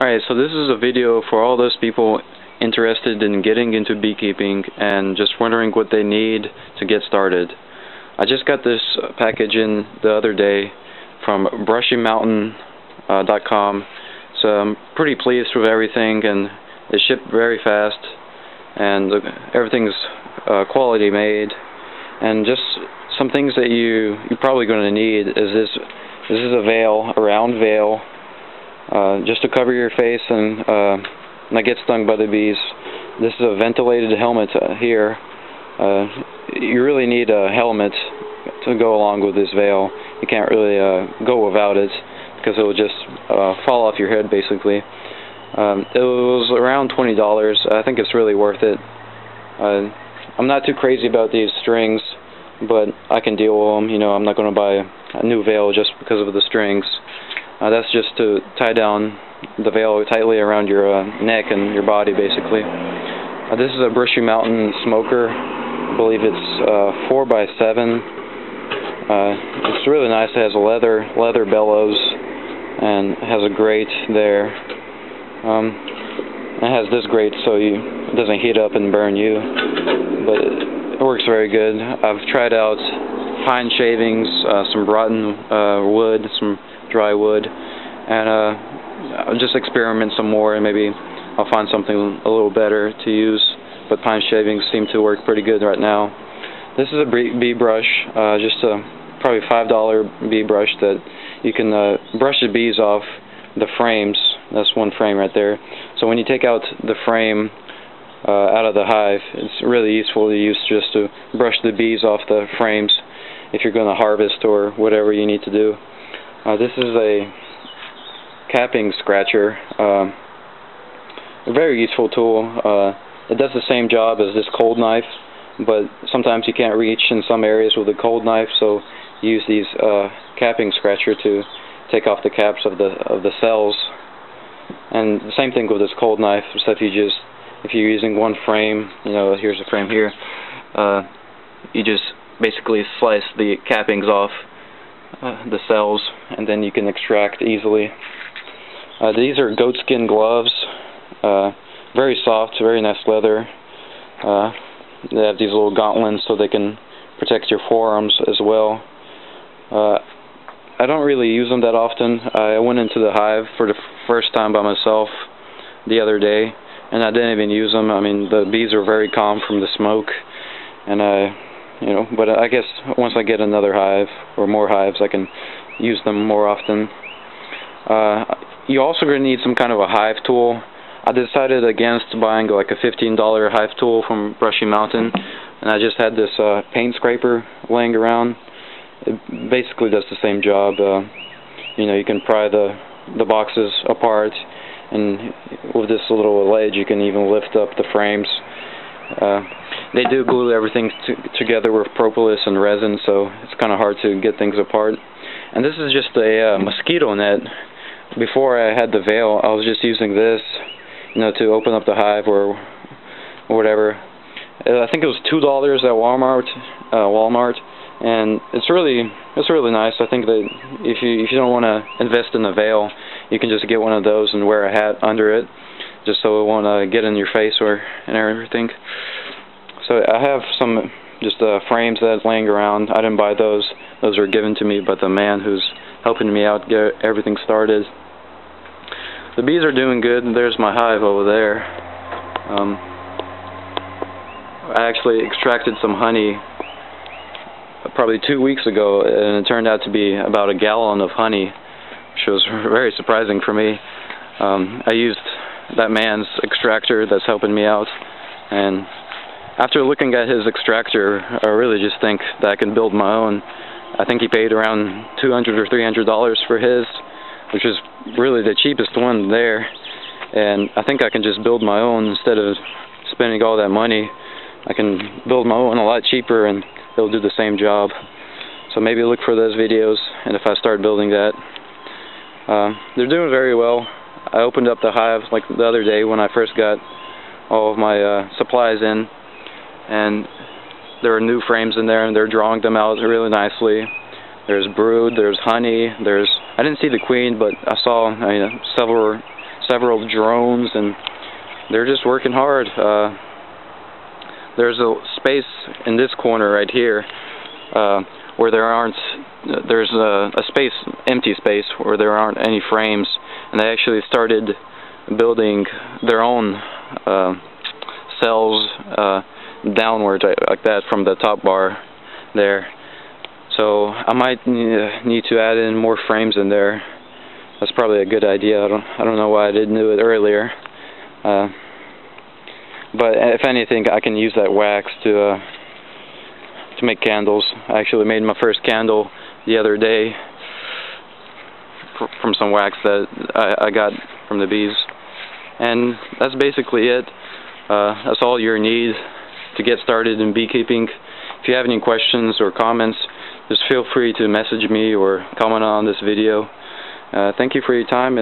Alright, so this is a video for all those people interested in getting into beekeeping and just wondering what they need to get started. I just got this package in the other day from brushymountain.com, so I'm pretty pleased with everything, and it shipped very fast, and everything's quality made. And just some things that you're probably going to need is this is a veil, a round veil, just to cover your face and not get stung by the bees. This is a ventilated helmet here. You really need a helmet to go along with this veil. You can't really go without it because it will just fall off your head basically. It was around $20. I think it's really worth it. I'm not too crazy about these strings, but I can deal with them. You know, I'm not going to buy a new veil just because of the strings. That's just to tie down the veil tightly around your neck and your body, basically. This is a Brushy Mountain smoker. I believe it's 4x7. It's really nice. It has a leather bellows and has a grate there. It has this grate so it doesn't heat up and burn you, but it works very good. I've tried out pine shavings, some rotten wood, some dry wood, and I'll just experiment some more, and maybe I'll find something a little better to use, but pine shavings seem to work pretty good right now. This is a bee brush, just a probably $5 bee brush that you can brush the bees off the frames. That's one frame right there. So when you take out the frame out of the hive, it's really useful to use just to brush the bees off the frames if you're going to harvest or whatever you need to do. This is a capping scratcher, a very useful tool. It does the same job as this cold knife, but sometimes you can't reach in some areas with a cold knife, so you use these capping scratcher to take off the caps of the cells. And the same thing with this cold knife, except if you're using one frame, you know, here's a frame here, you just basically slice the cappings off the cells, and then you can extract easily. These are goatskin gloves, very soft, very nice leather. They have these little gauntlets so they can protect your forearms as well. I don't really use them that often. I went into the hive for the first time by myself the other day, and I didn't even use them. I mean, the bees are very calm from the smoke, and you know, but I guess once I get another hive or more hives, I can use them more often. You also going to need some kind of a hive tool. I decided against buying like a $15 hive tool from Brushy Mountain, and I just had this paint scraper laying around. It basically does the same job. You know, you can pry the boxes apart, and with this little ledge you can even lift up the frames. They do glue everything together with propolis and resin, so it's kind of hard to get things apart. And this is just a mosquito net. Before I had the veil, I was just using this, you know, to open up the hive or whatever. I think it was $2 at Walmart, and it's really nice. I think that if you don't want to invest in a veil, you can just get one of those and wear a hat under it, just so it won't get in your face and everything. So I have some just frames that's laying around. I didn't buy those. Those were given to me by the man who's helping me out get everything started. The bees are doing good. There's my hive over there. I actually extracted some honey probably 2 weeks ago, and it turned out to be about a gallon of honey, which was very surprising for me. I used that man's extractor that's helping me out, and after looking at his extractor, I really just think that I can build my own. I think he paid around $200 or $300 for his, which is really the cheapest one there, and I think I can just build my own instead of spending all that money. I can build my own a lot cheaper, and it'll do the same job. So maybe look for those videos, and if I start building that. They're doing very well. I opened up the hive like the other day when I first got all of my supplies in, and there are new frames in there, and they're drawing them out really nicely. There's brood, there's honey, I didn't see the queen, but I saw several drones, and they're just working hard. There's a space in this corner right here where there's a empty space where there aren't any frames, and they actually started building their own cells downwards like that from the top bar there. So I might need to add in more frames in there. That's probably a good idea. I don't know why I didn't do it earlier. But if anything, I can use that wax to make candles. I actually made my first candle the other day from some wax that I got from the bees. And that's basically it. That's all you need to get started in beekeeping. If you have any questions or comments, just feel free to message me or comment on this video. Thank you for your time.